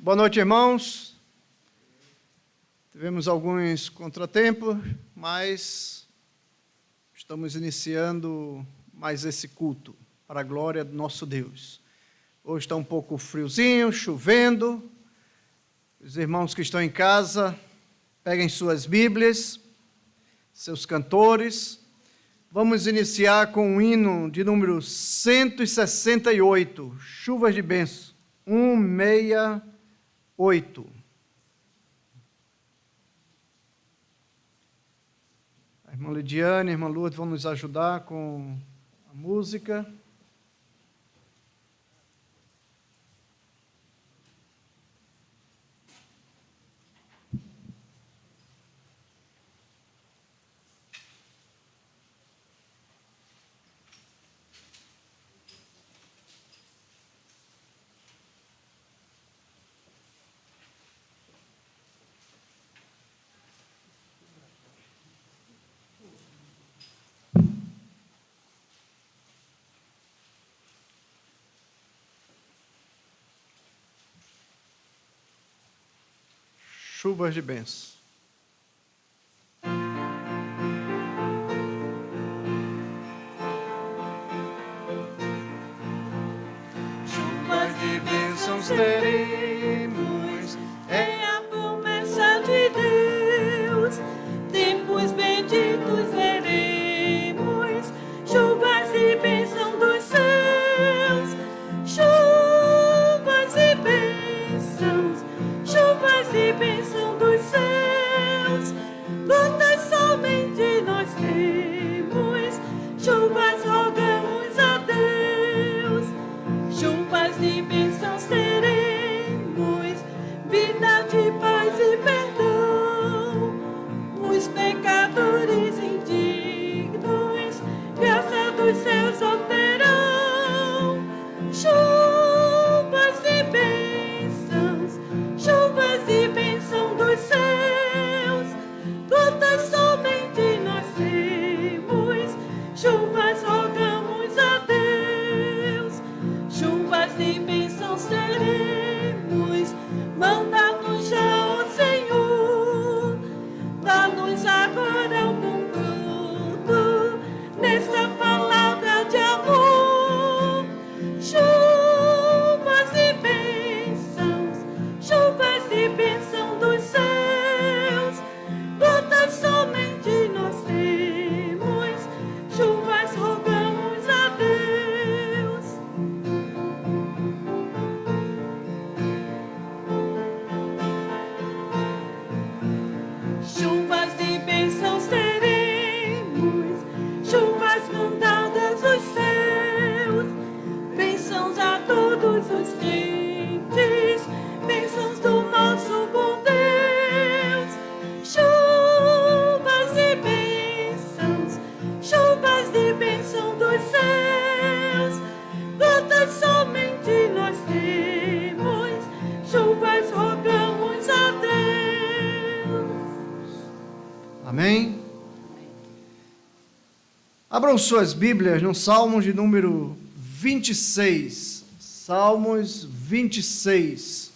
Boa noite, irmãos. Tivemos alguns contratempos, mas estamos iniciando mais esse culto para a glória do nosso Deus. Hoje está um pouco friozinho, chovendo. Os irmãos que estão em casa, peguem suas Bíblias, seus cantores. Vamos iniciar com o hino de número 168, Chuvas de Bênção, 168. A irmã Lidiane e a irmã Lourdes vão nos ajudar com a música. Chuvas de bênção. Chuvas de bênçãos teremos, é a promessa de Deus. Tempos benditos veremos, chuvas e bênção dos céus. Chuvas e bênçãos, chuvas e bênção dos céus. Gotas somente nós temos, chuvas rogamos a Deus. Chuvas de bênçãos teremos, vida de paz e perdão. Os pecadores indignos, graça dos céus obterão. Chuvas e bênçãos, chuvas e bênção dos céus. Gotas somente nós temos, chuvas rogamos a Deus. Chuvas e bênçãos teremos, manda-nos já, ó Senhor. Dá-nos agora algum fruto nesta palavra de amor. Chuvas e bênção dos céus. Gotas somente nós temos, chuvas rogamos a Deus. Chuvas e bênçãos teremos, chuvas mandadas dos céus. Bênçãos a todos os crentes, bênçãos do nosso bom Deus. Chuvas e bênção dos céus. Gotas somente nós temos, chuvas rogamos a Deus. Amém? Abram suas Bíblias no Salmos de número 26. Salmos 26.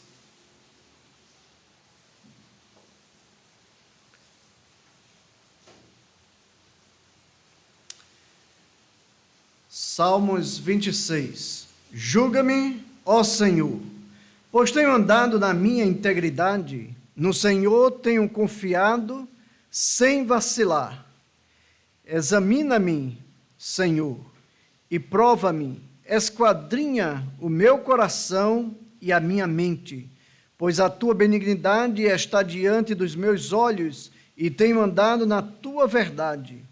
Salmos 26. Julga-me, ó Senhor, pois tenho andado na minha integridade, no Senhor tenho confiado sem vacilar. Examina-me, Senhor, e prova-me, esquadrinha o meu coração e a minha mente, pois a tua benignidade está diante dos meus olhos e tenho andado na tua verdade.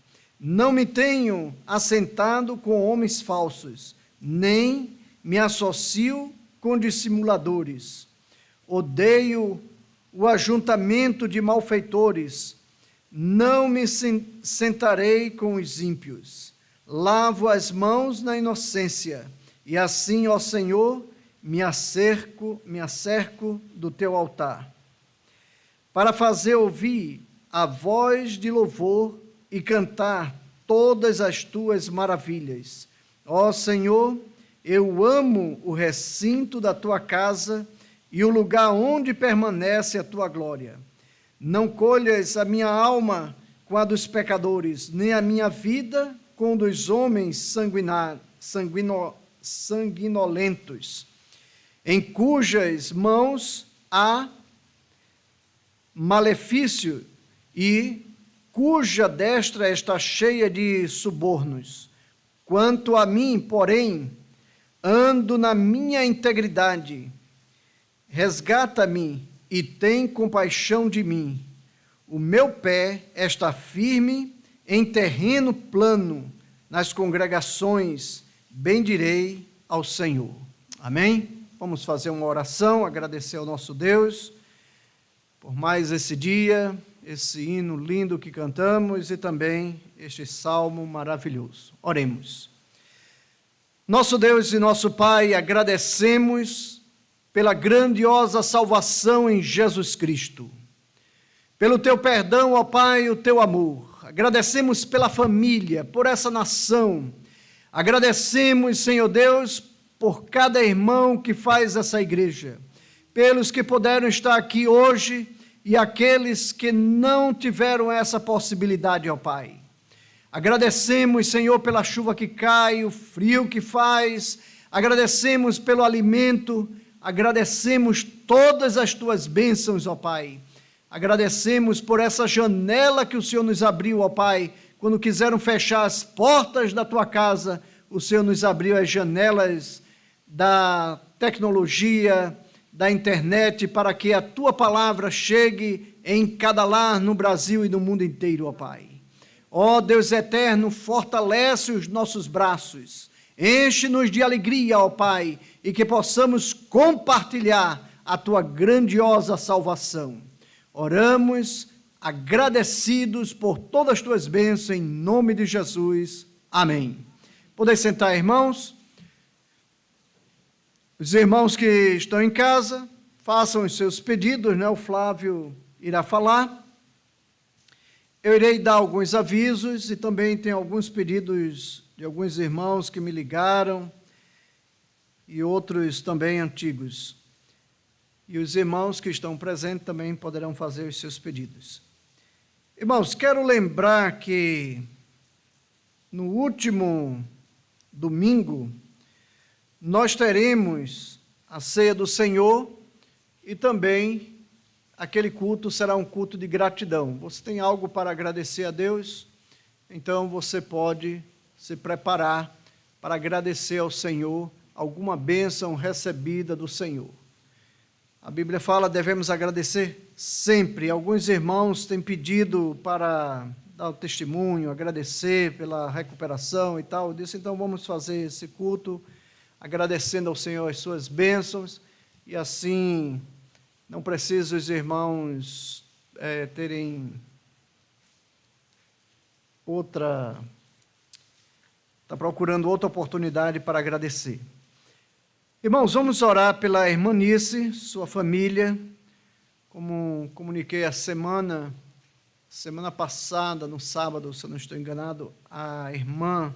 Não me tenho assentado com homens falsos, nem me associo com dissimuladores. Odeio o ajuntamento de malfeitores, não me sentarei com os ímpios. Lavo as mãos na inocência, e assim, ó Senhor, me acerco do teu altar, para fazer ouvir a voz de louvor e cantar todas as tuas maravilhas. Ó Senhor, eu amo o recinto da tua casa e o lugar onde permanece a tua glória. Não colhas a minha alma com a dos pecadores, nem a minha vida com dos homens sanguinolentos, em cujas mãos há malefício e cuja destra está cheia de subornos. Quanto a mim, porém, ando na minha integridade. Resgata-me e tem compaixão de mim. O meu pé está firme em terreno plano, nas congregações, bendirei ao Senhor. Amém? Vamos fazer uma oração, agradecer ao nosso Deus por mais esse dia, esse hino lindo que cantamos e também este salmo maravilhoso. Oremos. Nosso Deus e nosso Pai, agradecemos pela grandiosa salvação em Jesus Cristo, pelo teu perdão, ó Pai, o teu amor. Agradecemos pela família, por essa nação. Agradecemos, Senhor Deus, por cada irmão que faz essa igreja, pelos que puderam estar aqui hoje e aqueles que não tiveram essa possibilidade, ó Pai. Agradecemos, Senhor, pela chuva que cai, o frio que faz, agradecemos pelo alimento, agradecemos todas as tuas bênçãos, ó Pai. Agradecemos por essa janela que o Senhor nos abriu, ó Pai. Quando quiseram fechar as portas da tua casa, o Senhor nos abriu as janelas da tecnologia, da internet, para que a tua palavra chegue em cada lar no Brasil e no mundo inteiro, ó Pai. Ó Deus eterno, fortalece os nossos braços, enche-nos de alegria, ó Pai, e que possamos compartilhar a tua grandiosa salvação. Oramos agradecidos por todas as tuas bênçãos, em nome de Jesus. Amém. Podem sentar, irmãos. Os irmãos que estão em casa, façam os seus pedidos, né? O Flávio irá falar. Eu irei dar alguns avisos e também tem alguns pedidos de alguns irmãos que me ligaram e outros também antigos. E os irmãos que estão presentes também poderão fazer os seus pedidos. Irmãos, quero lembrar que no último domingo nós teremos a ceia do Senhor e também aquele culto será um culto de gratidão. Você tem algo para agradecer a Deus? Então você pode se preparar para agradecer ao Senhor alguma bênção recebida do Senhor. A Bíblia fala, devemos agradecer sempre. Alguns irmãos têm pedido para dar o testemunho, agradecer pela recuperação e tal. Eu disse, então vamos fazer esse culto, agradecendo ao Senhor as suas bênçãos, e assim não precisa os irmãos terem está procurando outra oportunidade para agradecer. Irmãos, vamos orar pela irmã Nice, sua família. Como comuniquei a semana passada, no sábado, se eu não estou enganado, a irmã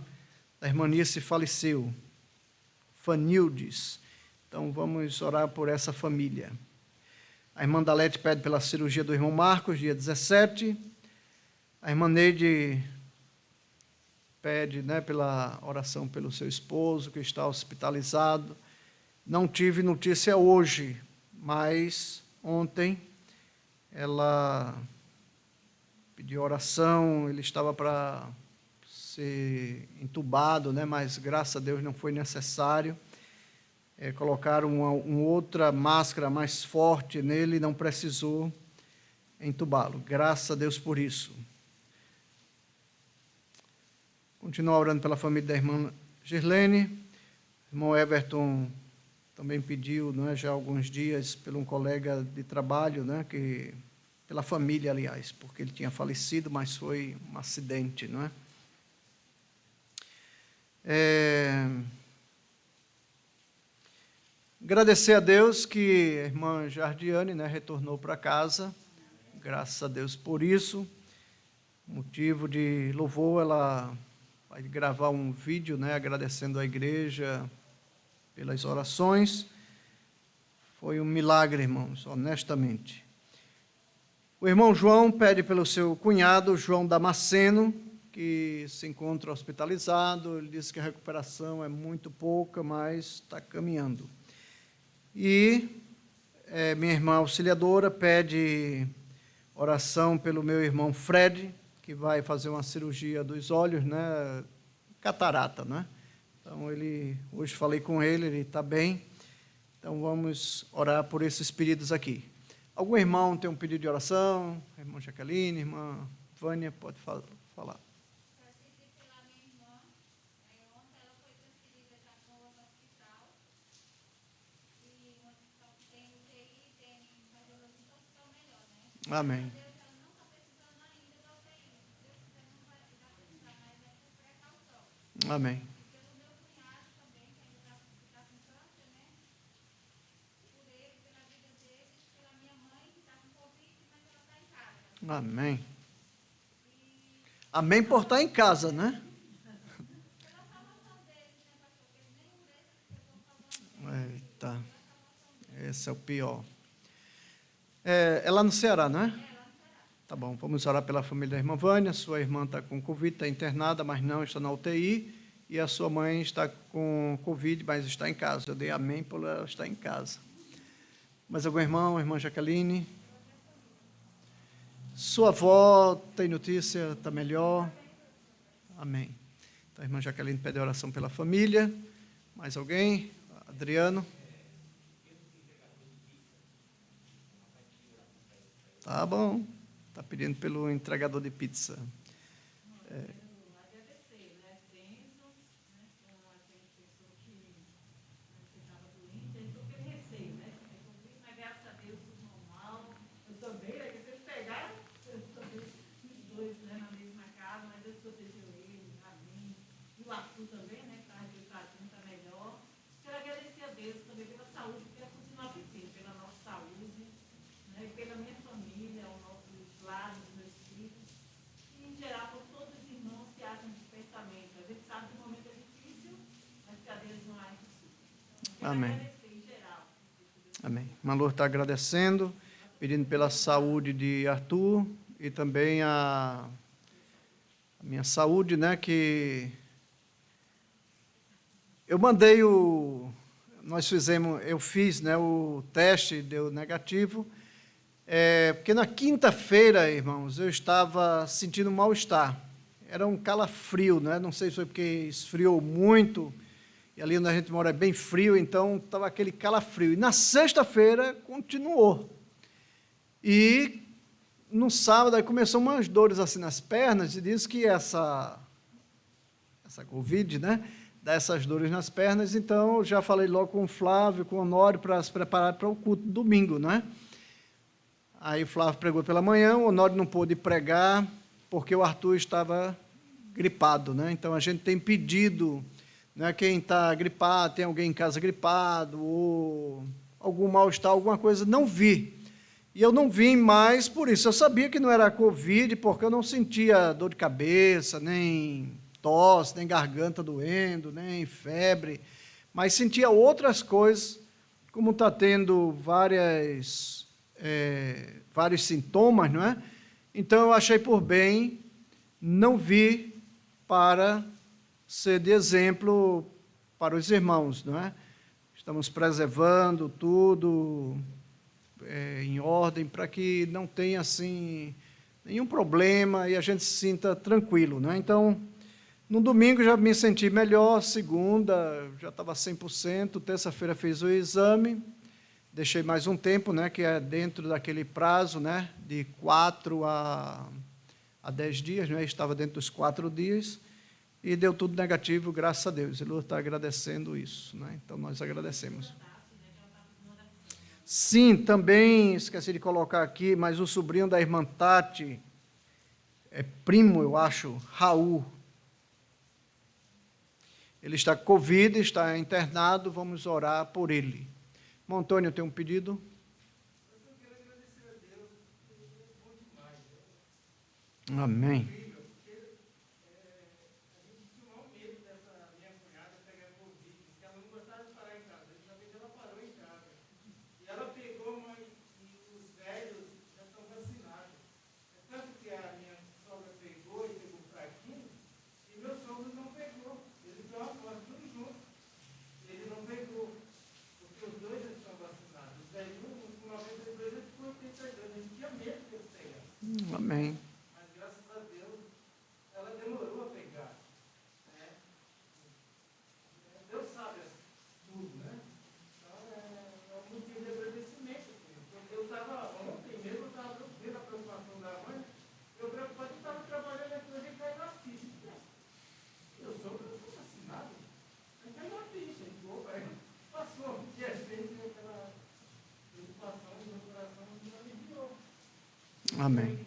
da irmã Nice faleceu, Fanildes. Então vamos orar por essa família. A irmã Dalete pede pela cirurgia do irmão Marcos, dia 17. A irmã Neide pede, pela oração pelo seu esposo, que está hospitalizado. Não tive notícia hoje, mas ontem ela pediu oração, ele estava para ser entubado, mas graças a Deus não foi necessário. Colocaram uma outra máscara mais forte nele, não precisou entubá-lo. Graças a Deus por isso. Continuar orando pela família da irmã Girlene. O irmão Everton também pediu, já há alguns dias, por um colega de trabalho, pela família, aliás, porque ele tinha falecido, mas foi um acidente, Agradecer a Deus que a irmã Jardiane, retornou para casa, graças a Deus por isso. Motivo de louvor, ela vai gravar um vídeo, agradecendo a igreja pelas orações. Foi um milagre, irmãos, honestamente. O irmão João pede pelo seu cunhado, João Damasceno, que se encontra hospitalizado. Ele disse que a recuperação é muito pouca, mas está caminhando. E minha irmã auxiliadora pede oração pelo meu irmão Fred, que vai fazer uma cirurgia dos olhos, né? Catarata, né? Então, hoje falei com ele está bem. Então, vamos orar por esses pedidos aqui. Algum irmão tem um pedido de oração? Irmã Jaqueline, irmã Vânia, pode falar. Amém. Amém. Amém. Amém por estar em casa, né? Eita, esse é o pior. É lá no Ceará, não é? Tá bom, vamos orar pela família da irmã Vânia. Sua irmã está com Covid, está internada, mas não está na UTI. E a sua mãe está com Covid, mas está em casa. Eu dei amém por ela estar em casa. Mais algum irmão, irmã Jaqueline? Sua avó tem notícia, está melhor? Amém. Então, a irmã Jaqueline pede oração pela família. Mais alguém? Adriano? Tá bom. Está pedindo pelo entregador de pizza. Amém. Amém. Malor está agradecendo, pedindo pela saúde de Arthur e também a minha saúde, né? Que eu mandei eu fiz, né? O teste deu negativo. Porque na quinta-feira, irmãos, eu estava sentindo mal-estar. Era um calafrio, né? Não sei se foi porque esfriou muito. E ali onde a gente mora é bem frio, então estava aquele calafrio. E na sexta-feira continuou. E no sábado aí começou umas dores assim nas pernas, e diz que essa Covid, né, dá essas dores nas pernas. Então eu já falei logo com o Flávio, com o Honório, para se preparar para o culto domingo, né? Aí o Flávio pregou pela manhã, o Honório não pôde pregar, porque o Arthur estava gripado, né? Então a gente tem pedido, né, quem está gripado, tem alguém em casa gripado, ou algum mal-estar, alguma coisa, não vi. E eu não vim mais por isso. Eu sabia que não era Covid, porque eu não sentia dor de cabeça, nem tosse, nem garganta doendo, nem febre, mas sentia outras coisas, como está tendo vários sintomas, não é? Então eu achei por bem não vir para ser de exemplo para os irmãos, não é? Estamos preservando tudo em ordem para que não tenha assim nenhum problema e a gente se sinta tranquilo, não é? Então, no domingo já me senti melhor, segunda já estava 100%, terça-feira fiz o exame, deixei mais um tempo, né, que é dentro daquele prazo, né, de 4 a 10 dias, né, estava dentro dos 4 dias, e deu tudo negativo, graças a Deus. Ele está agradecendo isso, né? Então nós agradecemos. Sim, também esqueci de colocar aqui, mas o sobrinho da irmã Tati, primo, eu acho, Raul. Ele está com Covid, está internado, vamos orar por ele. Irmão Antônio, tem um pedido? Eu quero agradecer a Deus, é bom demais. Né? Amém. Ela Amém.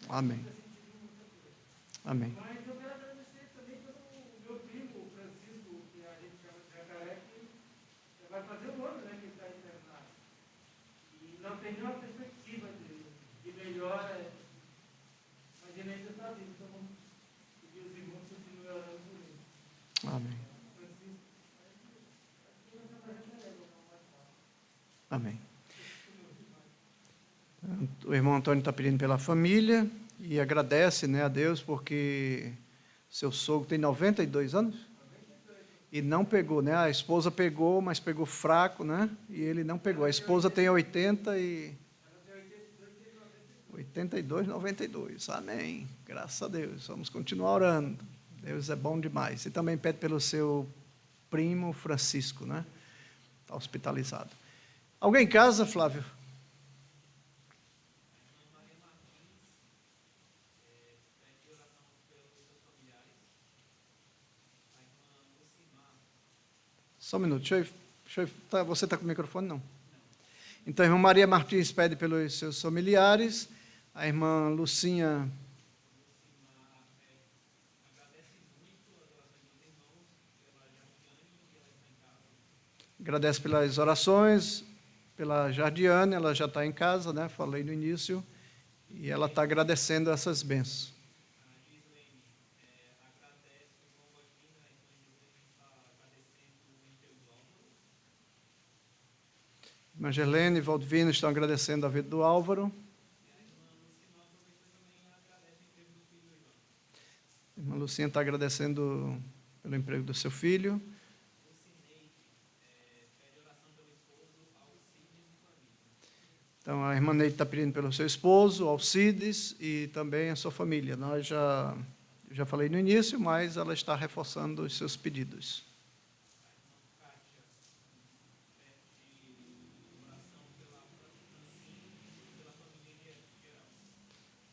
Amém. Amém. Mas eu quero agradecer também pelo meu primo, Francisco, que a gente chama de Jacaré, que vai fazer um ano, né, que ele está internado. E não tem nenhuma perspectiva de melhora, mas ele ainda está vivo. Então vamos pedir os irmãos que continuem orando por ele. Amém. Francisco, acho que nós estamos fazendo melhor, não mais fácil. Amém. O irmão Antônio está pedindo pela família e agradece, né, a Deus porque seu sogro tem 92 anos e não pegou, né? A esposa pegou, mas pegou fraco, né? E ele não pegou. A esposa tem 82, 92. Amém. Graças a Deus. Vamos continuar orando. Deus é bom demais. E também pede pelo seu primo Francisco, né? Está hospitalizado. Alguém em casa, Flávio? Só um minuto. Você está com o microfone? Não. Então, a irmã Maria Martins pede pelos seus familiares. A irmã Lucinha agradece pelas orações, pela Jardiane, ela já está em casa, né? Falei no início, e ela está agradecendo essas bênçãos. Irmã Gerlene e Valdivino estão agradecendo a vida do Álvaro. A irmã Lucinha está agradecendo pelo emprego do seu filho. Então, a irmã Neide está pedindo pelo seu esposo, Alcides, e também a sua família. Nós já falei no início, mas ela está reforçando os seus pedidos.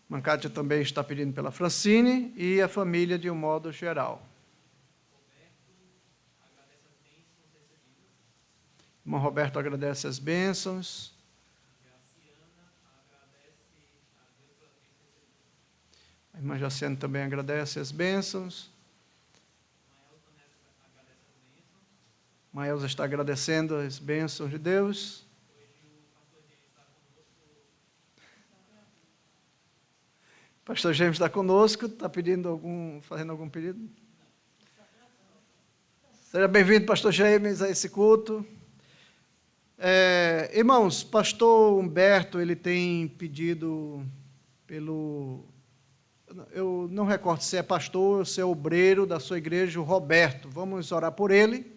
A irmã Kátia também está pedindo pela Francine e a família de um modo geral. O irmão Roberto agradece as bênçãos. A irmã Jaciane também agradece as bênçãos. Maelza está agradecendo as bênçãos de Deus. Pastor James está conosco, está fazendo algum pedido? Seja bem-vindo, Pastor James, a esse culto. Irmãos, Pastor Humberto, ele tem pedido pelo... Eu não recordo se é pastor ou se é obreiro da sua igreja, o Roberto. Vamos orar por ele.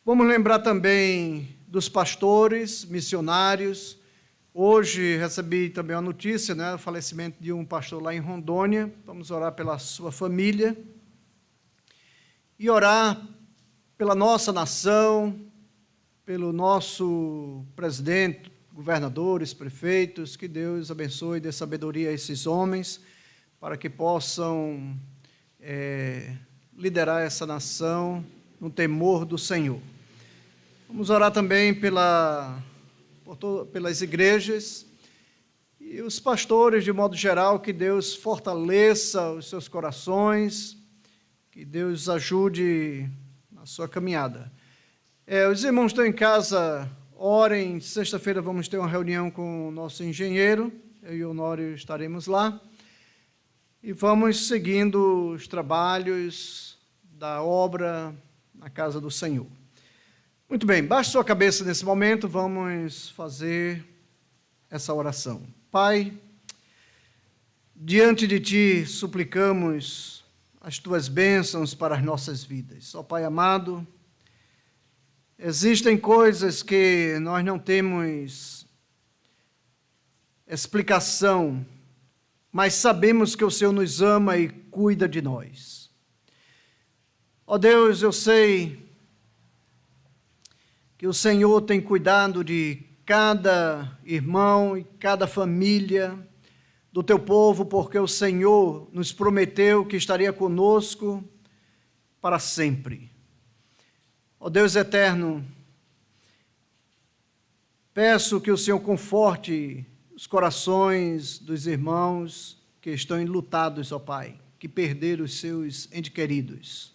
Vamos lembrar também dos pastores, missionários. Hoje recebi também uma notícia, né, o falecimento de um pastor lá em Rondônia. Vamos orar pela sua família e orar pela nossa nação, pelo nosso presidente, governadores, prefeitos. Que Deus abençoe e dê sabedoria a esses homens para que possam liderar essa nação no temor do Senhor. Vamos orar também pelas igrejas e os pastores, de modo geral, que Deus fortaleça os seus corações, que Deus ajude na sua caminhada. Os irmãos estão em casa, orem. Sexta-feira vamos ter uma reunião com o nosso engenheiro, eu e o Honório estaremos lá, e vamos seguindo os trabalhos da obra na casa do Senhor. Muito bem, baixe sua cabeça nesse momento, vamos fazer essa oração. Pai, diante de Ti suplicamos as Tuas bênçãos para as nossas vidas. Ó Pai amado, existem coisas que nós não temos explicação, mas sabemos que o Senhor nos ama e cuida de nós. Ó Deus, eu sei que o Senhor tem cuidado de cada irmão e cada família do Teu povo, porque o Senhor nos prometeu que estaria conosco para sempre. Ó Deus eterno, Peço que o Senhor conforte os corações dos irmãos que estão enlutados, ó Pai, que perderam os seus entes queridos.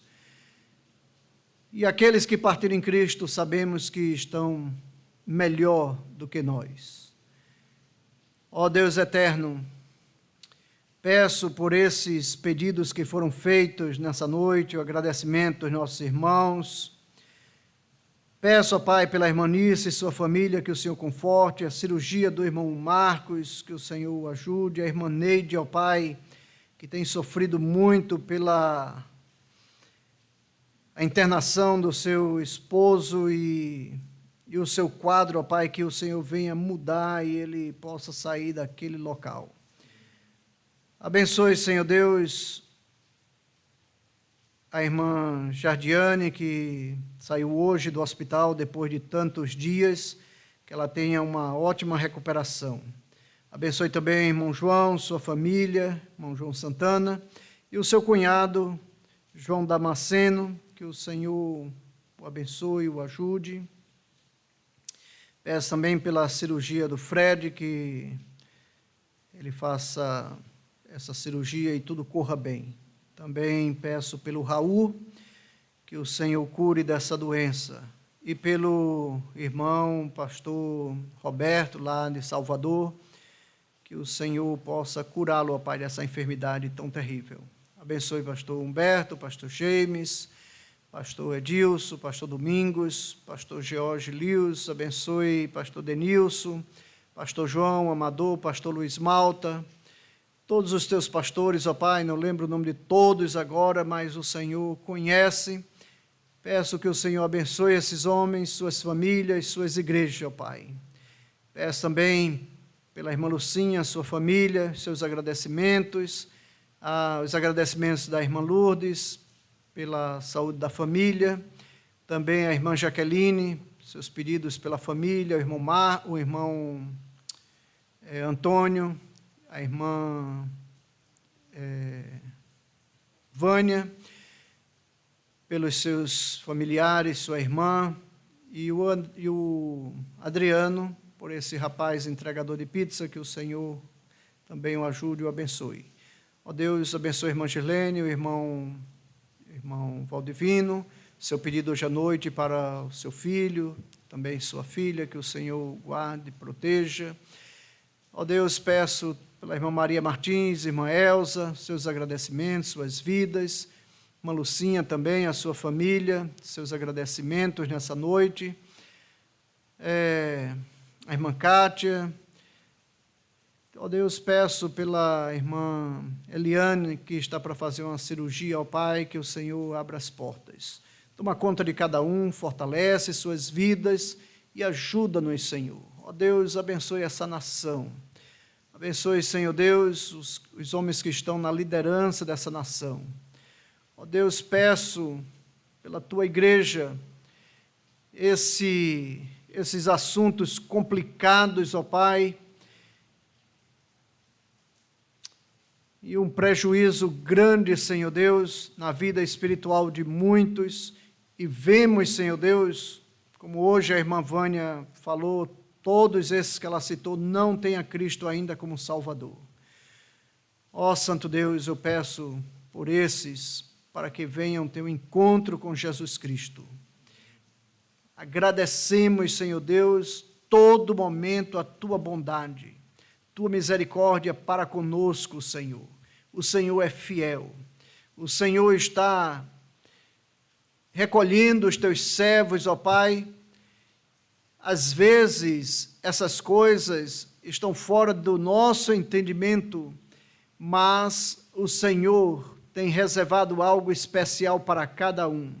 E aqueles que partiram em Cristo, sabemos que estão melhor do que nós. Ó Deus eterno, peço por esses pedidos que foram feitos nessa noite, o agradecimento dos nossos irmãos. Peço, ó Pai, pela irmã Nice e sua família, que o Senhor conforte, a cirurgia do irmão Marcos, que o Senhor o ajude, a irmã Neide, ó Pai, que tem sofrido muito pela a internação do seu esposo e o seu quadro, ó Pai, que o Senhor venha mudar e ele possa sair daquele local. Abençoe, Senhor Deus, a irmã Jardiane, que saiu hoje do hospital depois de tantos dias, que ela tenha uma ótima recuperação. Abençoe também o irmão João, sua família, irmão João Santana, e o seu cunhado, João Damasceno, que o Senhor o abençoe e o ajude. Peço também pela cirurgia do Fred, que ele faça essa cirurgia e tudo corra bem. Também peço pelo Raul, que o Senhor cure dessa doença. E pelo irmão pastor Roberto, lá de Salvador, que o Senhor possa curá-lo, ó Pai, dessa enfermidade tão terrível. Abençoe pastor Humberto, pastor James, pastor Edilson, pastor Domingos, pastor George Lewis, abençoe pastor Denilson, pastor João Amador, pastor Luiz Malta, todos os teus pastores, ó Pai, não lembro o nome de todos agora, mas o Senhor conhece. Peço que o Senhor abençoe esses homens, suas famílias, suas igrejas, ó Pai. Peço também pela irmã Lucinha, sua família, seus agradecimentos, os agradecimentos da irmã Lourdes, pela saúde da família, também a irmã Jaqueline, seus pedidos pela família, o irmão Antônio, a irmã Vânia, pelos seus familiares, sua irmã, e o Adriano, por esse rapaz entregador de pizza, que o Senhor também o ajude e o abençoe. Ó Deus, abençoe a irmã Girlene, o irmão Valdivino, seu pedido hoje à noite para o seu filho, também sua filha, que o Senhor guarde e proteja. Ó Deus, peço pela irmã Maria Martins, irmã Elza, seus agradecimentos, suas vidas, irmã Lucinha também, a sua família, seus agradecimentos nessa noite, a irmã Kátia. Ó Deus, peço pela irmã Eliane, que está para fazer uma cirurgia ao Pai, que o Senhor abra as portas. Toma conta de cada um, fortalece suas vidas e ajuda-nos, Senhor. Ó Deus, abençoe essa nação. Abençoe, Senhor Deus, os homens que estão na liderança dessa nação. Ó Deus, peço pela Tua igreja esses assuntos complicados, ó Pai, e um prejuízo grande, Senhor Deus, na vida espiritual de muitos, e vemos, Senhor Deus, como hoje a irmã Vânia falou, todos esses que ela citou não têm a Cristo ainda como Salvador. Ó Santo Deus, eu peço por esses, para que venham ter um encontro com Jesus Cristo. Agradecemos, Senhor Deus, todo momento a Tua bondade, Tua misericórdia para conosco, Senhor. O Senhor é fiel. O Senhor está recolhendo os Teus servos, ó Pai. Às vezes, essas coisas estão fora do nosso entendimento, mas o Senhor tem reservado algo especial para cada um.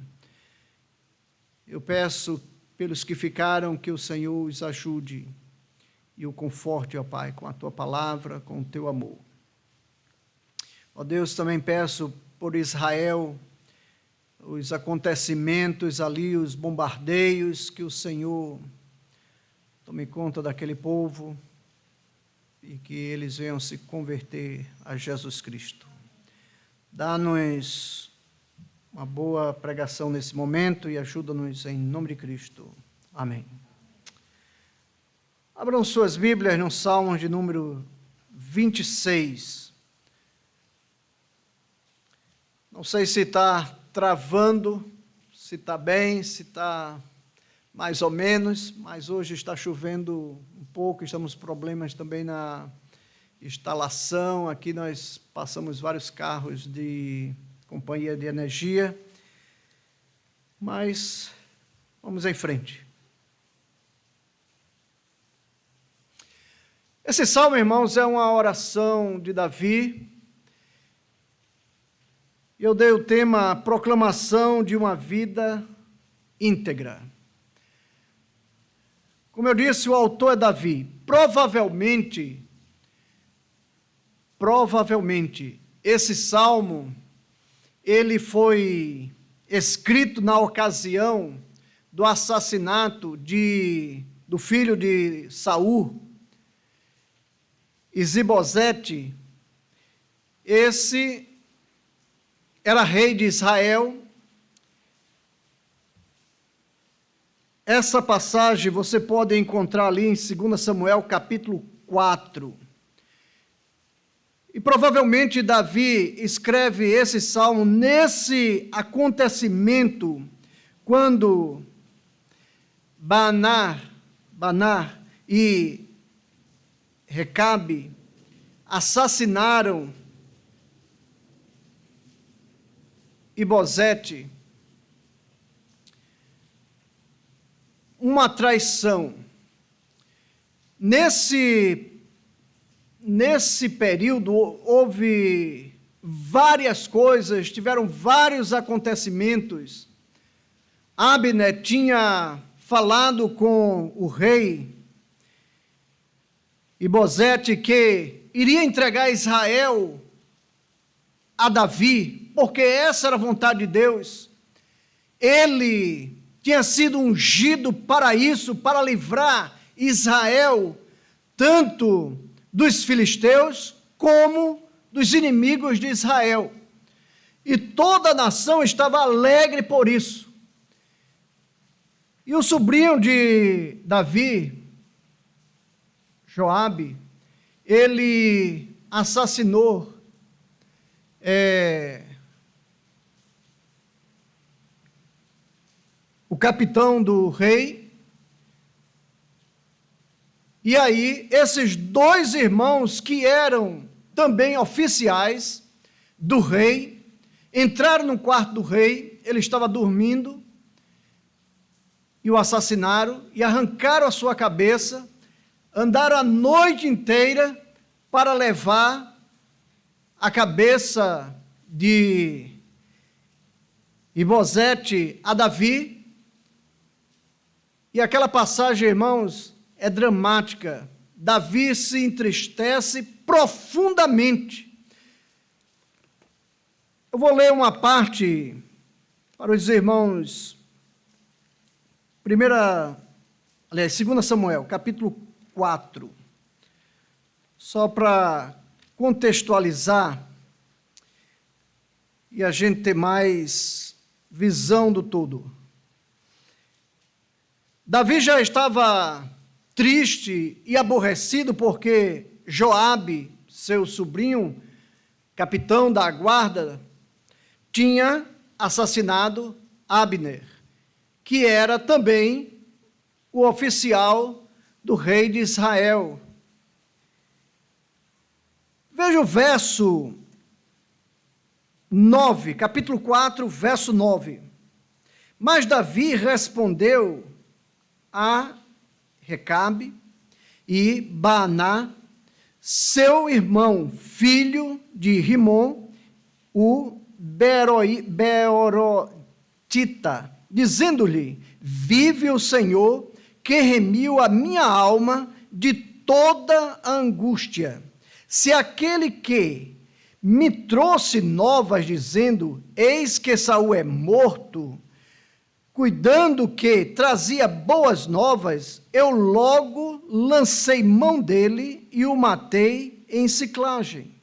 Eu peço pelos que ficaram, que o Senhor os ajude e o conforte, ó Pai, com a Tua palavra, com o Teu amor. Ó Deus, também peço por Israel, os acontecimentos ali, os bombardeios, que o Senhor tome conta daquele povo e que eles venham se converter a Jesus Cristo. Dá-nos uma boa pregação nesse momento e ajuda-nos em nome de Cristo. Amém. Abram suas Bíblias no Salmo de número 26. Não sei se está travando, se está bem, se está mais ou menos, mas hoje está chovendo um pouco, estamos com problemas também na instalação. Aqui nós passamos vários carros de companhia de energia, mas vamos em frente. Esse salmo, irmãos, é uma oração de Davi. Eu dei o tema proclamação de uma vida íntegra. Como eu disse, o autor é Davi. Provavelmente, esse salmo, ele foi escrito na ocasião do assassinato do filho de Saul, Isibosete. Esse era rei de Israel. Essa passagem você pode encontrar ali em 2 Samuel, capítulo 4. E provavelmente Davi escreve esse salmo nesse acontecimento, quando Banar e Recabe assassinaram Isibosete. Uma traição. Nesse período houve várias coisas, tiveram vários acontecimentos. Abner tinha falado com o rei Isibosete que iria entregar Israel a Davi, porque essa era a vontade de Deus. Ele tinha sido ungido para isso, para livrar Israel, tanto dos filisteus, como dos inimigos de Israel. E toda a nação estava alegre por isso. E o sobrinho de Davi, Joabe, ele assassinou o capitão do rei. E aí, esses dois irmãos, que eram também oficiais do rei, entraram no quarto do rei, ele estava dormindo, e o assassinaram, e arrancaram a sua cabeça, andaram a noite inteira para levar a cabeça de Isibosete a Davi. E aquela passagem, irmãos, é dramática. Davi se entristece profundamente. Eu vou ler uma parte para os irmãos. 2 Samuel, capítulo 4. Só para contextualizar e a gente ter mais visão do todo. Davi já estava triste e aborrecido porque Joabe, seu sobrinho, capitão da guarda, tinha assassinado Abner, que era também o oficial do rei de Israel. Veja o verso 9, capítulo 4, verso 9. Mas Davi respondeu a Recabe e Baaná, seu irmão, filho de Rimon, o Beerotita, dizendo-lhe: vive o Senhor, que remiu a minha alma de toda a angústia. Se aquele que me trouxe novas, dizendo: eis que Saul é morto, cuidando que trazia boas novas, eu logo lancei mão dele e o matei em Siclagem.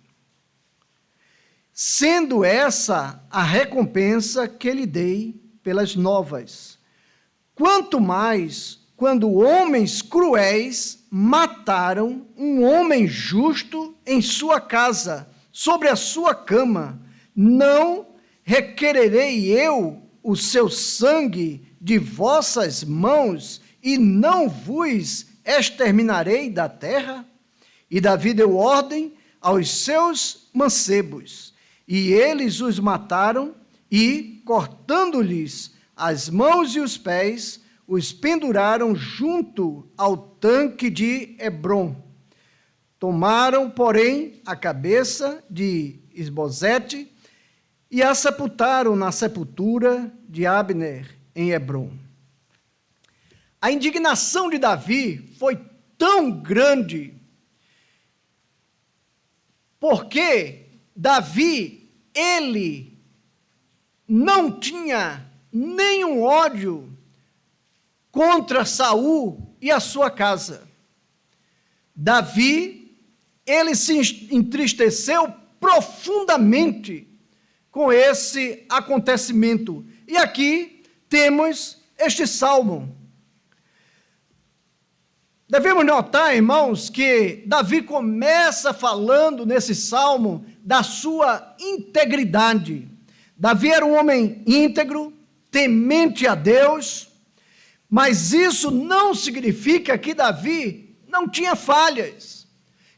Sendo essa a recompensa que lhe dei pelas novas. Quanto mais quando homens cruéis mataram um homem justo em sua casa, sobre a sua cama, não requererei eu o seu sangue de vossas mãos e não vos exterminarei da terra? E Davi deu ordem aos seus mancebos, e eles os mataram e, cortando-lhes as mãos e os pés, os penduraram junto ao tanque de Hebrom. Tomaram, porém, a cabeça de Isbosete e a sepultaram na sepultura de Abner, em Hebrom. A indignação de Davi foi tão grande, porque Davi, ele não tinha nenhum ódio contra Saul e a sua casa. Davi, ele se entristeceu profundamente com esse acontecimento. E aqui temos este salmo. Devemos notar, irmãos, que Davi começa falando nesse salmo da sua integridade. Davi era um homem íntegro, temente a Deus, mas isso não significa que Davi não tinha falhas.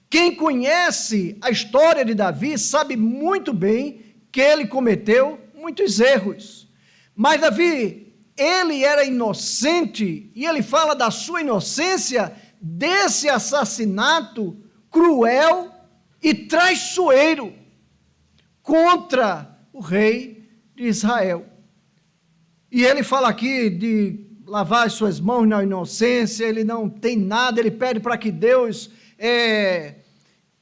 Quem conhece a história de Davi sabe muito bem que ele cometeu muitos erros. Mas Davi, ele era inocente, e ele fala da sua inocência desse assassinato cruel e traiçoeiro contra o rei de Israel. E ele fala aqui de lavar as suas mãos na inocência, ele não tem nada, ele pede para que Deus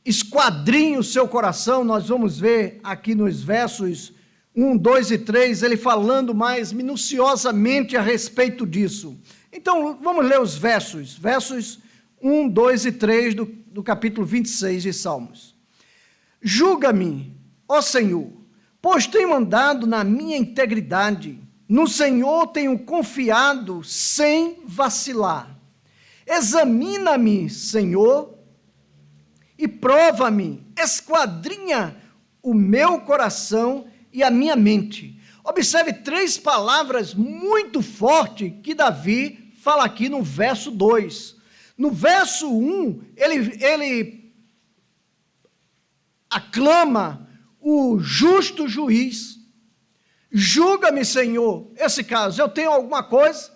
esquadrinhe o seu coração. Nós vamos ver aqui nos versos 1, 2 e 3, ele falando mais minuciosamente a respeito disso. Então, vamos ler os versos 1, 2 e 3 do capítulo 26 de Salmos. Julga-me, ó Senhor, pois tenho andado na minha integridade, no Senhor tenho confiado sem vacilar. Examina-me, Senhor, e prova-me, esquadrinha o meu coração e a minha mente. Observe 3 palavras muito fortes que Davi fala aqui no verso 2. No verso 1, ele aclama o justo juiz. Julga-me, Senhor. Esse caso, eu tenho alguma coisa?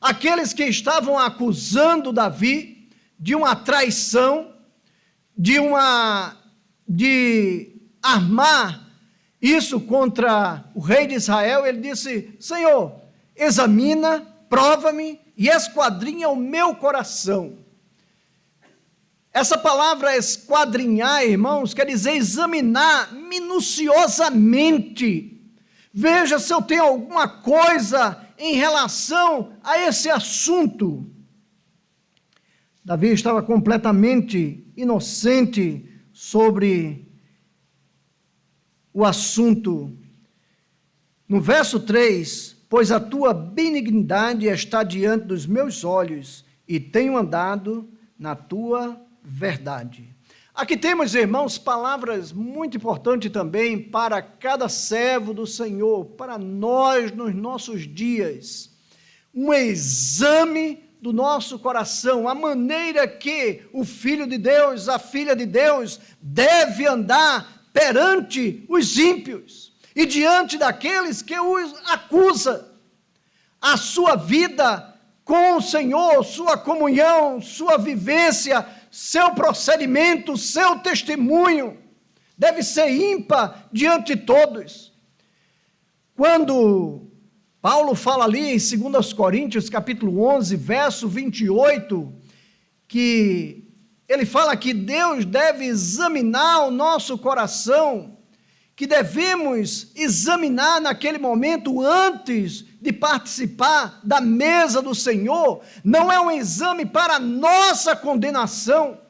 Aqueles que estavam acusando Davi de uma traição, de armar isso contra o rei de Israel, ele disse: Senhor, examina, prova-me e esquadrinha o meu coração. Essa palavra esquadrinhar, irmãos, quer dizer examinar minuciosamente. Veja se eu tenho alguma coisa em relação a esse assunto. Davi estava completamente inocente sobre o assunto. No verso 3, pois a tua benignidade está diante dos meus olhos e tenho andado na tua verdade. Aqui temos, irmãos, palavras muito importantes também para cada servo do Senhor, para nós nos nossos dias. Um exame do nosso coração, a maneira que o Filho de Deus, a Filha de Deus, deve andar perante os ímpios e diante daqueles que os acusam. A sua vida com o Senhor, sua comunhão, sua vivência, seu procedimento, seu testemunho deve ser ímpar diante de todos. Quando Paulo fala ali em 2 Coríntios, capítulo 11, verso 28, que ele fala que Deus deve examinar o nosso coração, que devemos examinar naquele momento antes de participar da mesa do Senhor. Não é um exame para nossa condenação,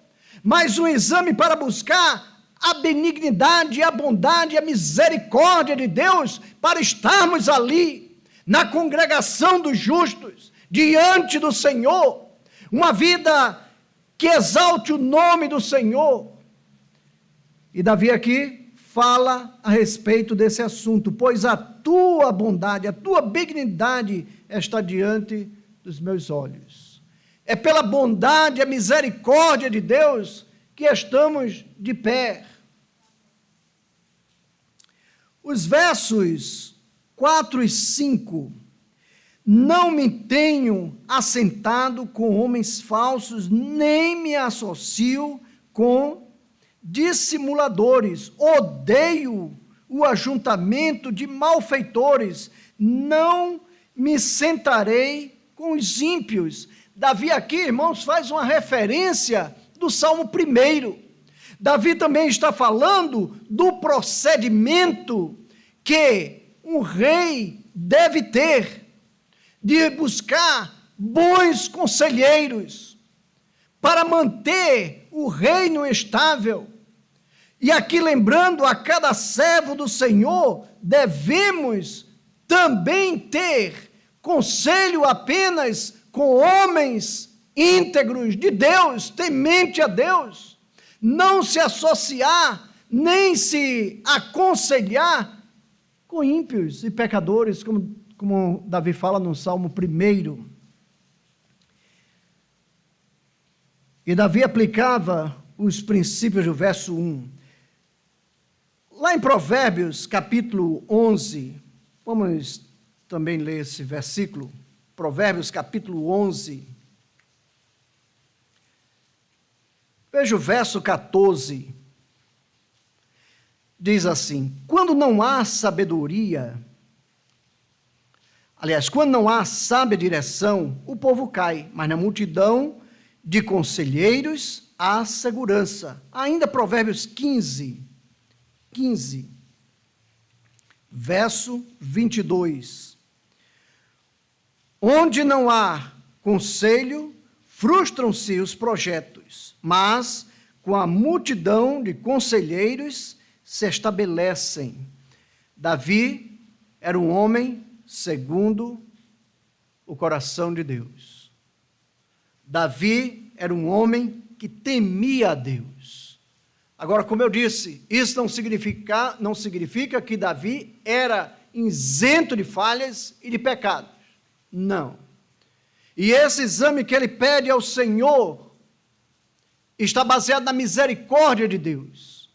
mas um exame para buscar a benignidade, a bondade, a misericórdia de Deus, para estarmos ali, na congregação dos justos, diante do Senhor, uma vida que exalte o nome do Senhor. E Davi aqui fala a respeito desse assunto, pois a tua bondade, a tua benignidade está diante dos meus olhos. É pela bondade e a misericórdia de Deus que estamos de pé. Os versos 4 e 5. Não me tenho assentado com homens falsos, nem me associo com dissimuladores. Odeio o ajuntamento de malfeitores. Não me sentarei com os ímpios. Davi aqui, irmãos, faz uma referência do Salmo 1. Davi também está falando do procedimento que um rei deve ter, de buscar bons conselheiros para manter o reino estável. E aqui lembrando a cada servo do Senhor, devemos também ter conselho apenas com homens íntegros de Deus, temente a Deus, não se associar, nem se aconselhar com ímpios e pecadores, como Davi fala no Salmo 1. E Davi aplicava os princípios do verso 1. Lá em Provérbios, capítulo 11, vamos também ler esse versículo, Provérbios, capítulo 11. Veja o verso 14. Diz assim: quando não há sabedoria, quando não há sábia direção, o povo cai, mas na multidão de conselheiros há segurança. Ainda Provérbios 15, verso 22. Onde não há conselho, frustram-se os projetos, mas com a multidão de conselheiros se estabelecem. Davi era um homem segundo o coração de Deus. Davi era um homem que temia a Deus. Agora, como eu disse, isso não significa que Davi era isento de falhas e de pecados. Não. E esse exame que ele pede ao Senhor está baseado na misericórdia de Deus.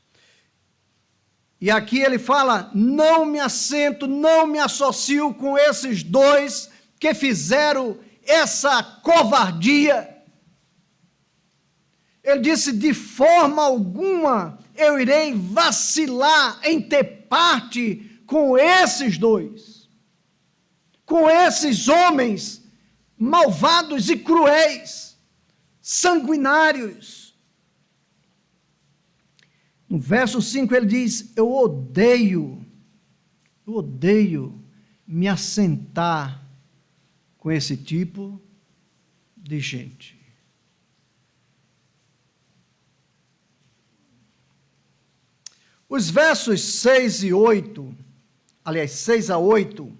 E aqui ele fala: não me assento, não me associo com esses dois que fizeram essa covardia. Ele disse: de forma alguma eu irei vacilar em ter parte com esses dois, com esses homens malvados e cruéis, sanguinários. No verso 5 ele diz: eu odeio me assentar com esse tipo de gente. Os versos 6 e 8, aliás, 6 a 8,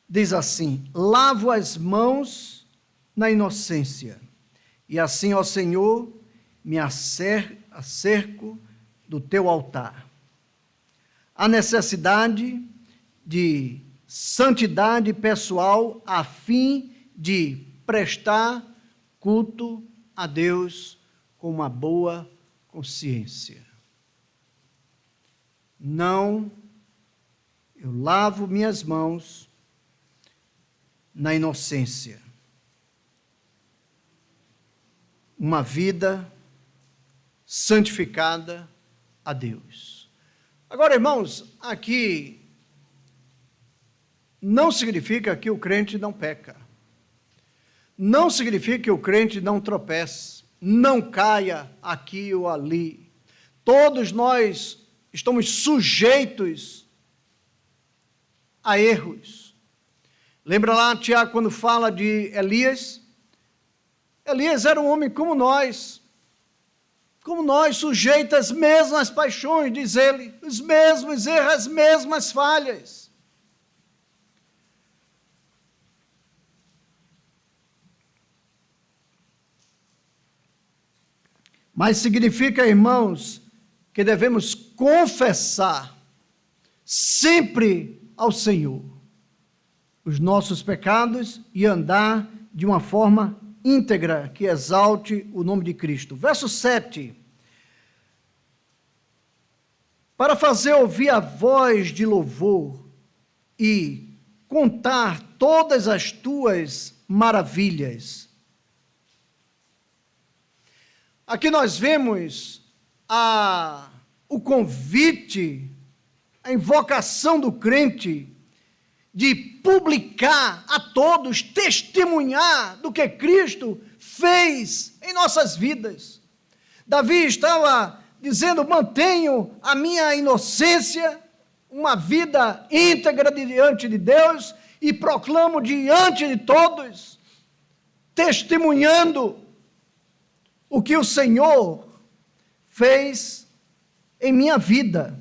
diz assim: lavo as mãos na inocência, e assim, ó Senhor, me acerco do teu altar. A necessidade de santidade pessoal a fim de prestar culto a Deus com uma boa consciência. Não, eu lavo minhas mãos na inocência. Uma vida santificada a Deus. Agora, irmãos, aqui não significa que o crente não peca. Não significa que o crente não tropece, não caia aqui ou ali. Todos nós estamos sujeitos a erros. Lembra lá, Tiago, quando fala de Elias? Elias era um homem como nós, sujeito às mesmas paixões, diz ele, os mesmos erros, as mesmas falhas. Mas significa, irmãos, que devemos confessar sempre ao Senhor os nossos pecados e andar de uma forma íntegra que exalte o nome de Cristo. Verso 7. Para fazer ouvir a voz de louvor e contar todas as tuas maravilhas. Aqui nós vemos o convite, a invocação do crente de publicar a todos, testemunhar do que Cristo fez em nossas vidas. Davi estava dizendo: mantenho a minha inocência, uma vida íntegra diante de Deus, e proclamo diante de todos, testemunhando o que o Senhor fez em minha vida.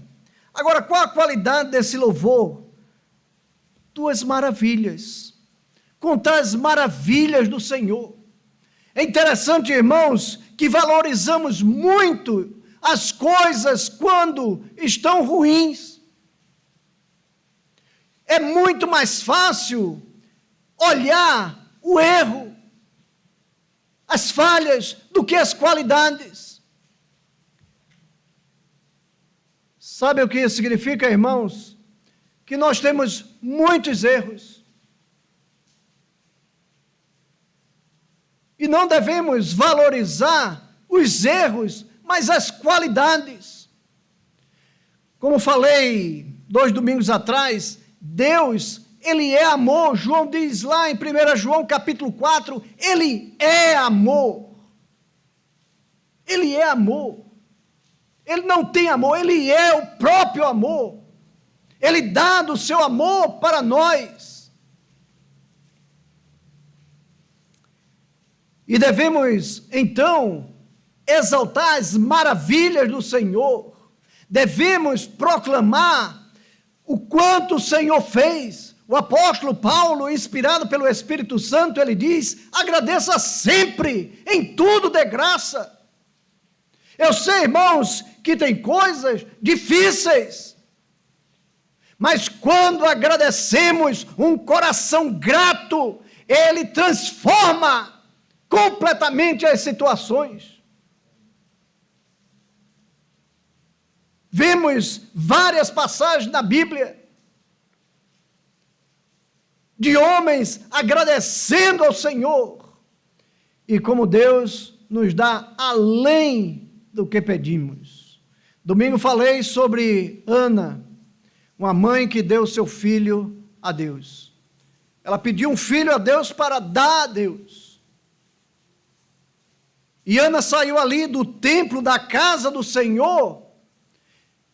Agora, qual a qualidade desse louvor? Tuas maravilhas, contar as maravilhas do Senhor. É interessante, irmãos, que valorizamos muito as coisas quando estão ruins. É muito mais fácil olhar o erro, as falhas, do que as qualidades. Sabe o que isso significa, irmãos? Que nós temos muitos erros. E não devemos valorizar os erros, mas as qualidades. Como falei 2 domingos atrás, Deus, Ele é amor. João diz lá em 1 João capítulo 4, Ele é amor. Ele é amor. Ele não tem amor, Ele é o próprio amor. Ele dá do seu amor para nós. E devemos, então, exaltar as maravilhas do Senhor. Devemos proclamar o quanto o Senhor fez. O apóstolo Paulo, inspirado pelo Espírito Santo, ele diz: agradeça sempre, em tudo dê graça. Eu sei, irmãos, que tem coisas difíceis, mas quando agradecemos, um coração grato, ele transforma completamente as situações. Vemos várias passagens na Bíblia de homens agradecendo ao Senhor, e como Deus nos dá além do que pedimos. Domingo falei sobre Ana, uma mãe que deu seu filho a Deus. Ela pediu um filho a Deus para dar a Deus. E Ana saiu ali do templo, da casa do Senhor,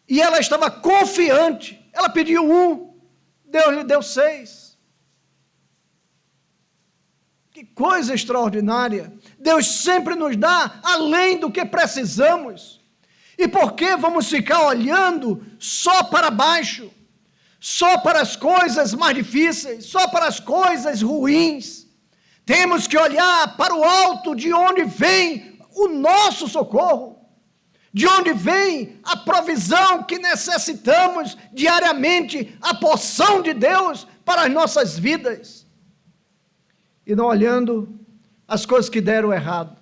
e ela estava confiante. Ela pediu um, Deus lhe deu 6. Que coisa extraordinária. Deus sempre nos dá além do que precisamos. E por que vamos ficar olhando só para baixo? Só para as coisas mais difíceis, só para as coisas ruins? Temos que olhar para o alto, de onde vem o nosso socorro, de onde vem a provisão que necessitamos diariamente, a porção de Deus para as nossas vidas. E não olhando as coisas que deram errado.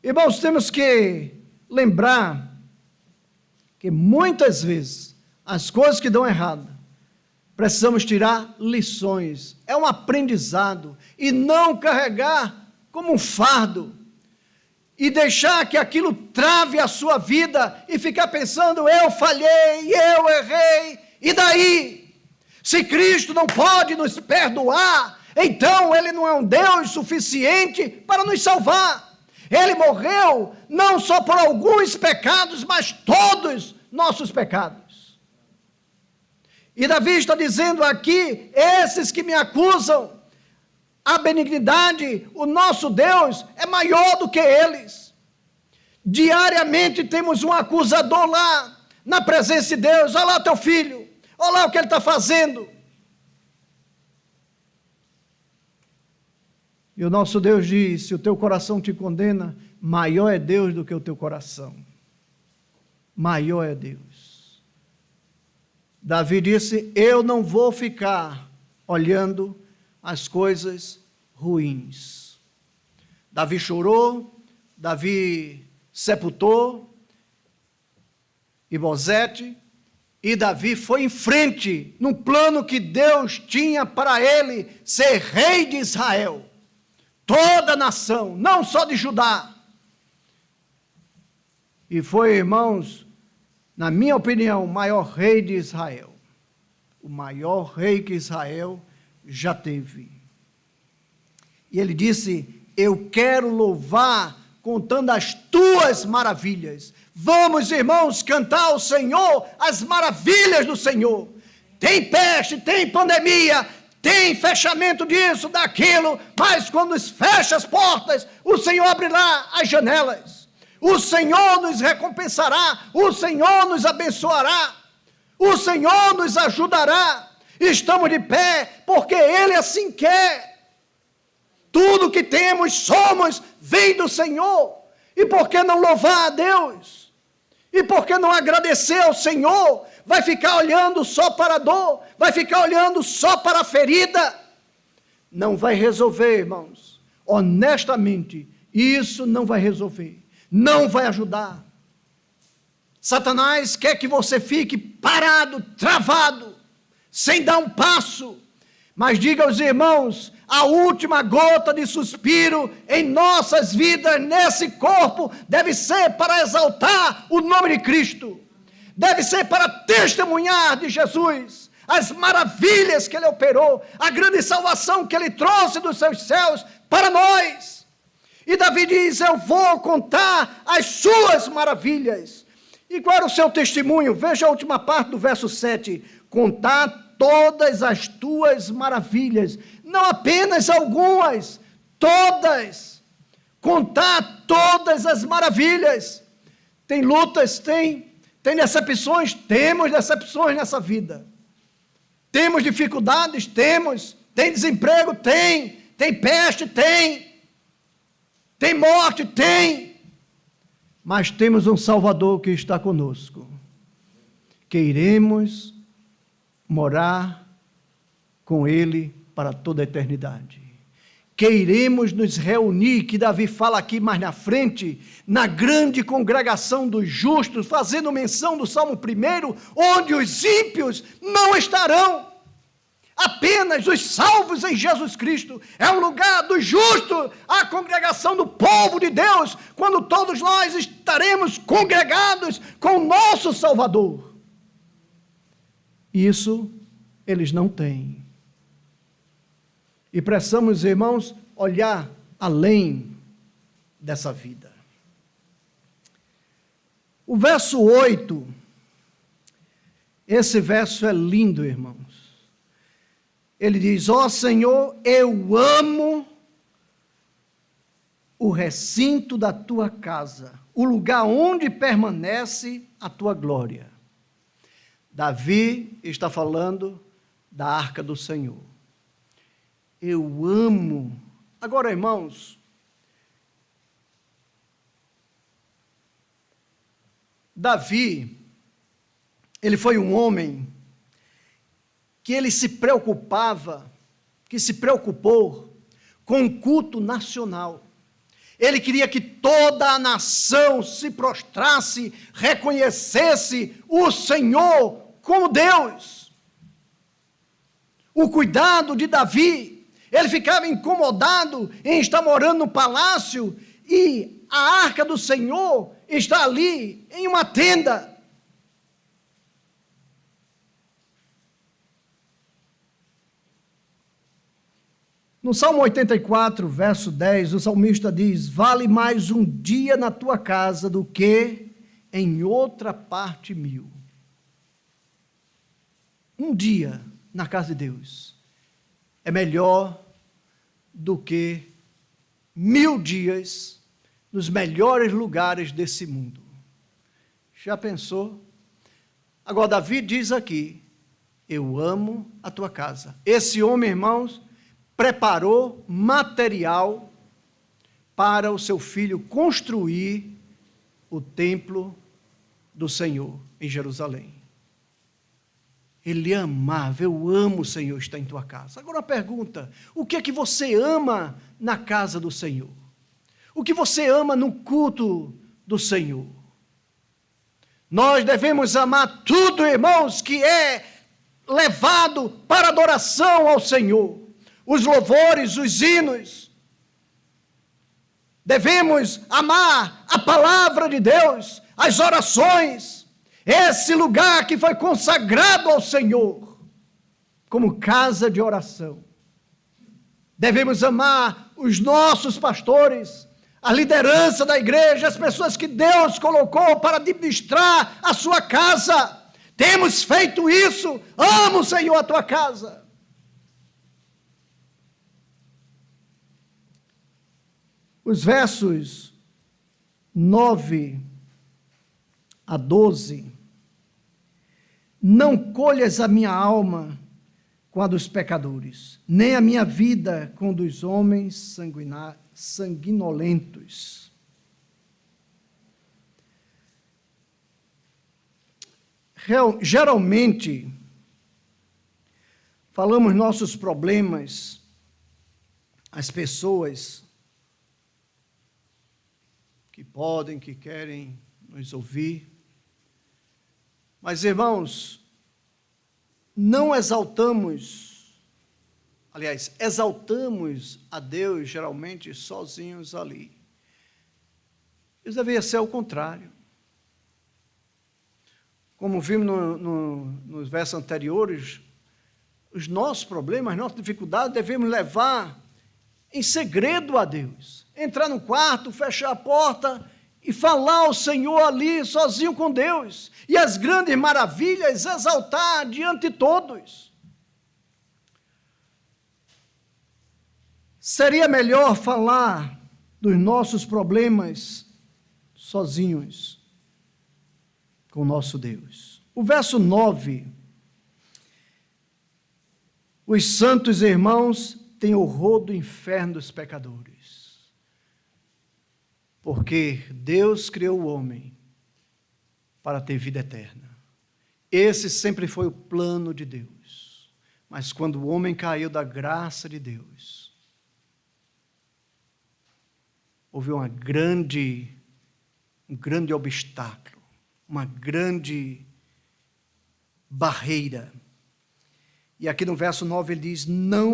Irmãos, temos que lembrar que muitas vezes as coisas que dão errado, precisamos tirar lições. É um aprendizado, e não carregar como um fardo, e deixar que aquilo trave a sua vida, e ficar pensando: eu falhei, eu errei, e daí? Se Cristo não pode nos perdoar, então Ele não é um Deus suficiente para nos salvar. Ele morreu não só por alguns pecados, mas todos nossos pecados. E Davi está dizendo aqui: esses que me acusam, a benignidade, o nosso Deus é maior do que eles. Diariamente temos um acusador lá, na presença de Deus. Olha lá teu filho, olha lá o que ele está fazendo. E o nosso Deus diz: se o teu coração te condena, maior é Deus do que o teu coração. Maior é Deus. Davi disse: eu não vou ficar olhando as coisas ruins. Davi chorou, Davi sepultou Ibosete, e Davi foi em frente no plano que Deus tinha para ele ser rei de Israel. Toda a nação, não só de Judá. E foi, irmãos, na minha opinião, o maior rei de Israel. O maior rei que Israel já teve. E ele disse: eu quero louvar contando as tuas maravilhas. Vamos, irmãos, cantar ao Senhor as maravilhas do Senhor. Tem peste, tem pandemia, tem fechamento disso, daquilo, mas quando fecha as portas, o Senhor abrirá as janelas. O Senhor nos recompensará, o Senhor nos abençoará, o Senhor nos ajudará. Estamos de pé porque Ele assim quer. Tudo que temos, somos, vem do Senhor. E por que não louvar a Deus? E por que não agradecer ao Senhor? Vai ficar olhando só para a dor? Vai ficar olhando só para a ferida? Não vai resolver, irmãos. Honestamente, isso não vai resolver. Não vai ajudar. Satanás quer que você fique parado, travado, sem dar um passo. Mas diga aos irmãos, a última gota de suspiro em nossas vidas, nesse corpo, deve ser para exaltar o nome de Cristo. Deve ser para testemunhar de Jesus, as maravilhas que Ele operou, a grande salvação que Ele trouxe dos seus céus para nós. E Davi diz: eu vou contar as suas maravilhas. E qual era o seu testemunho? Veja a última parte do verso 7. Contar todas as tuas maravilhas, não apenas algumas, todas. Contar todas as maravilhas. Tem lutas, tem decepções, temos decepções nessa vida. Temos dificuldades, temos. Tem desemprego, tem peste, tem morte, tem. Mas temos um Salvador que está conosco. Queremos morar com Ele para toda a eternidade. Queremos nos reunir, que Davi fala aqui mais na frente, na grande congregação dos justos, fazendo menção do Salmo 1, onde os ímpios não estarão. Apenas os salvos em Jesus Cristo. É um lugar do justo, a congregação do povo de Deus, quando todos nós estaremos congregados com o nosso Salvador. Isso eles não têm. E precisamos, irmãos, olhar além dessa vida. O verso 8, esse verso é lindo, irmãos. Ele diz: ó Senhor, eu amo o recinto da tua casa, o lugar onde permanece a tua glória. Davi está falando da arca do Senhor. Eu amo. Agora, irmãos, Davi, ele foi um homem que ele se preocupava, que se preocupou com o culto nacional. Ele queria que toda a nação se prostrasse, reconhecesse o Senhor como Deus. O cuidado de Davi, ele ficava incomodado em estar morando no palácio e a arca do Senhor está ali em uma tenda. No Salmo 84, verso 10, o salmista diz: vale mais um dia na tua casa do que em outra parte 1000. Um dia na casa de Deus é melhor do que 1000 dias nos melhores lugares desse mundo. Já pensou? Agora, Davi diz aqui: eu amo a tua casa. Esse homem, irmãos, preparou material para o seu filho construir o templo do Senhor em Jerusalém. Ele amava, eu amo, Senhor, estar em tua casa. Agora uma pergunta, o que é que você ama na casa do Senhor? O que você ama no culto do Senhor? Nós devemos amar tudo, irmãos, que é levado para adoração ao Senhor. Os louvores, os hinos. Devemos amar a palavra de Deus, as orações, esse lugar que foi consagrado ao Senhor, como casa de oração. Devemos amar os nossos pastores, a liderança da igreja, as pessoas que Deus colocou para administrar a sua casa. Temos feito isso. Amo, Senhor, a tua casa. Os versos 9 a 12. Não colhas a minha alma com a dos pecadores, nem a minha vida com a dos homens sanguinolentos. Geralmente, falamos nossos problemas às pessoas que podem, que querem nos ouvir. Mas, irmãos, não exaltamos a Deus geralmente sozinhos ali. Isso deveria ser o contrário. Como vimos nos versos anteriores, os nossos problemas, as nossas dificuldades, devemos levar em segredo a Deus. Entrar no quarto, fechar a porta e falar ao Senhor ali, sozinho com Deus. E as grandes maravilhas exaltar diante de todos. Seria melhor falar dos nossos problemas sozinhos com o nosso Deus. O verso 9. Os santos irmãos têm horror do inferno dos pecadores. Porque Deus criou o homem para ter vida eterna. Esse sempre foi o plano de Deus. Mas quando o homem caiu da graça de Deus, houve um grande obstáculo, uma grande barreira. E aqui no verso 9 ele diz: não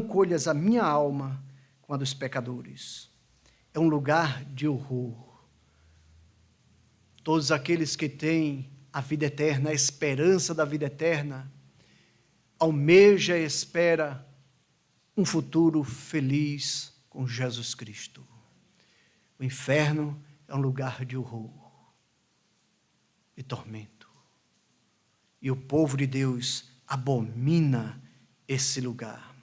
colhas a minha alma com a dos pecadores. É um lugar de horror. Todos aqueles que têm a vida eterna, a esperança da vida eterna, almeja e espera um futuro feliz com Jesus Cristo. O inferno é um lugar de horror e tormento. E o povo de Deus abomina esse lugar.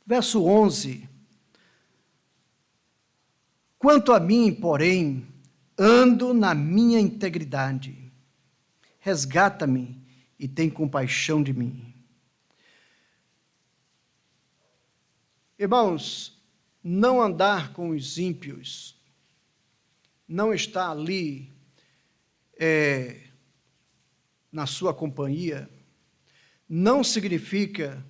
Verso 11. Quanto a mim, porém, ando na minha integridade. Resgata-me e tem compaixão de mim. Irmãos, não andar com os ímpios, não estar ali na sua companhia, não significa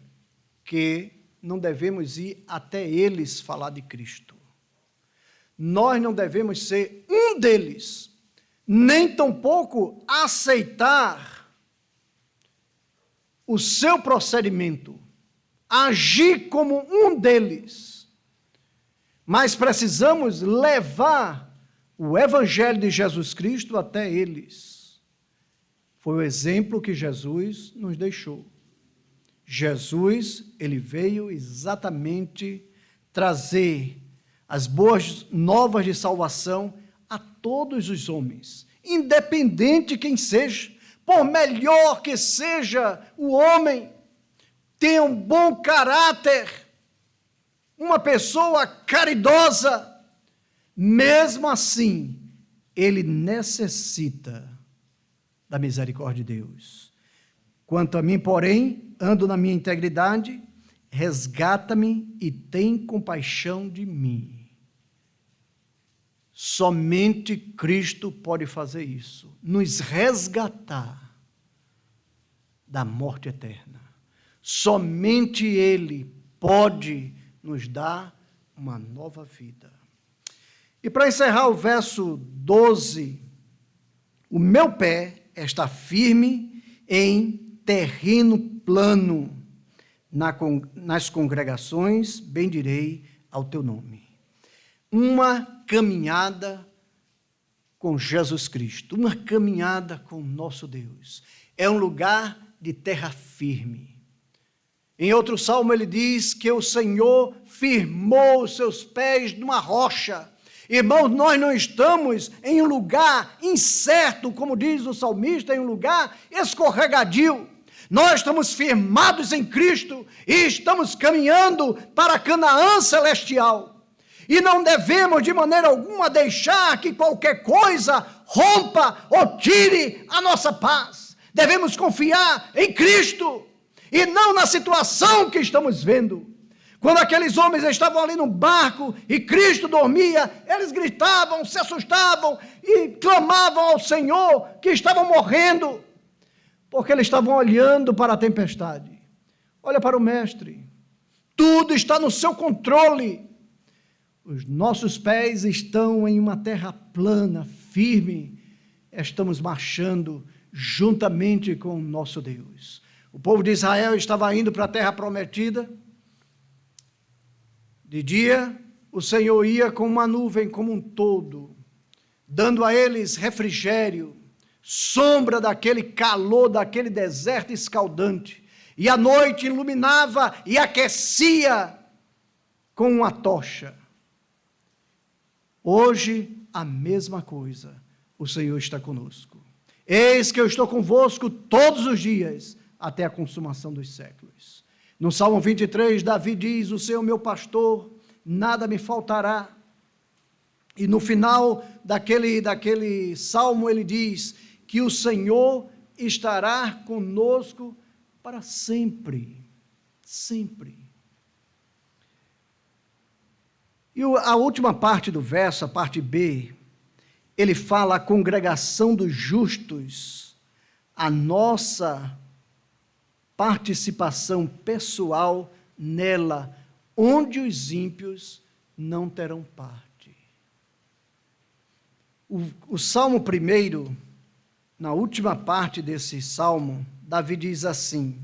que não devemos ir até eles falar de Cristo. Nós não devemos ser um deles, nem tampouco aceitar o seu procedimento, agir como um deles. Mas precisamos levar o Evangelho de Jesus Cristo até eles. Foi o exemplo que Jesus nos deixou. Jesus, ele veio exatamente trazer as boas novas de salvação a todos os homens, independente quem seja, por melhor que seja o homem, tenha um bom caráter, uma pessoa caridosa, mesmo assim, ele necessita da misericórdia de Deus. Quanto a mim, porém, ando na minha integridade, resgata-me e tem compaixão de mim. Somente Cristo pode fazer isso, nos resgatar da morte eterna. Somente Ele pode nos dar uma nova vida. E para encerrar o verso 12, o meu pé está firme em terreno plano, nas congregações bendirei ao teu nome. Uma caminhada com Jesus Cristo, uma caminhada com o nosso Deus. É um lugar de terra firme. Em outro salmo ele diz que o Senhor firmou os seus pés numa rocha. Irmãos, nós não estamos em um lugar incerto, como diz o salmista, em um lugar escorregadio. Nós estamos firmados em Cristo e estamos caminhando para Canaã celestial. E não devemos de maneira alguma deixar que qualquer coisa rompa ou tire a nossa paz. Devemos confiar em Cristo e não na situação que estamos vendo. Quando aqueles homens estavam ali no barco e Cristo dormia, eles gritavam, se assustavam e clamavam ao Senhor que estavam morrendo, porque eles estavam olhando para a tempestade. Olha para o Mestre, tudo está no seu controle. Os nossos pés estão em uma terra plana, firme. Estamos marchando juntamente com o nosso Deus. O povo de Israel estava indo para a terra prometida. De dia, o Senhor ia com uma nuvem como um todo, dando a eles refrigério, sombra daquele calor, daquele deserto escaldante. E à noite iluminava e aquecia com uma tocha. Hoje, a mesma coisa, o Senhor está conosco. Eis que eu estou convosco todos os dias, até a consumação dos séculos. No Salmo 23, Davi diz, o Senhor meu pastor, nada me faltará. E no final daquele salmo ele diz que o Senhor estará conosco para sempre, sempre. E a última parte do verso, a parte B, ele fala a congregação dos justos, a nossa participação pessoal nela, onde os ímpios não terão parte. O Salmo 1, na última parte desse Salmo, Davi diz assim,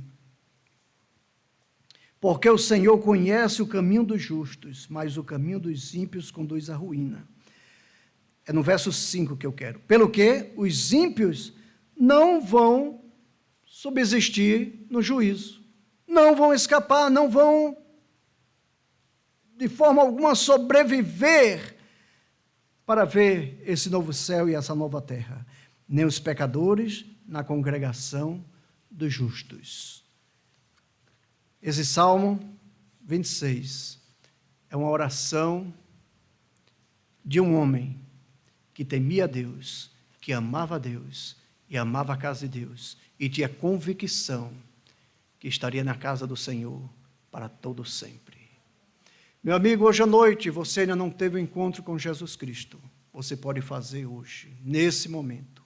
porque o Senhor conhece o caminho dos justos, mas o caminho dos ímpios conduz à ruína. É no verso 5 que eu quero. Pelo que os ímpios não vão subsistir no juízo, não vão escapar, não vão de forma alguma sobreviver para ver esse novo céu e essa nova terra, nem os pecadores na congregação dos justos. Esse Salmo 26 é uma oração de um homem que temia a Deus, que amava a Deus e amava a casa de Deus e tinha convicção que estaria na casa do Senhor para todo sempre. Meu amigo, hoje à noite você ainda não teve um encontro com Jesus Cristo. Você pode fazer hoje, nesse momento.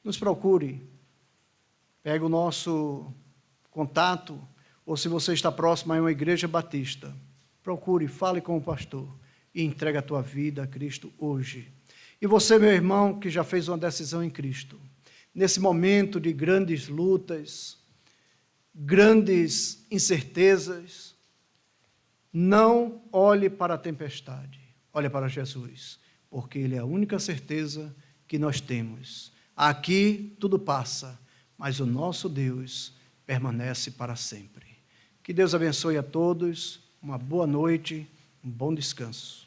Nos procure, pega o nosso contato, ou se você está próximo a uma igreja batista, procure, fale com o pastor e entregue a tua vida a Cristo hoje. E você, meu irmão, que já fez uma decisão em Cristo, nesse momento de grandes lutas, grandes incertezas, não olhe para a tempestade, olhe para Jesus, porque Ele é a única certeza que nós temos. Aqui tudo passa, mas o nosso Deus permanece para sempre. Que Deus abençoe a todos, uma boa noite, um bom descanso.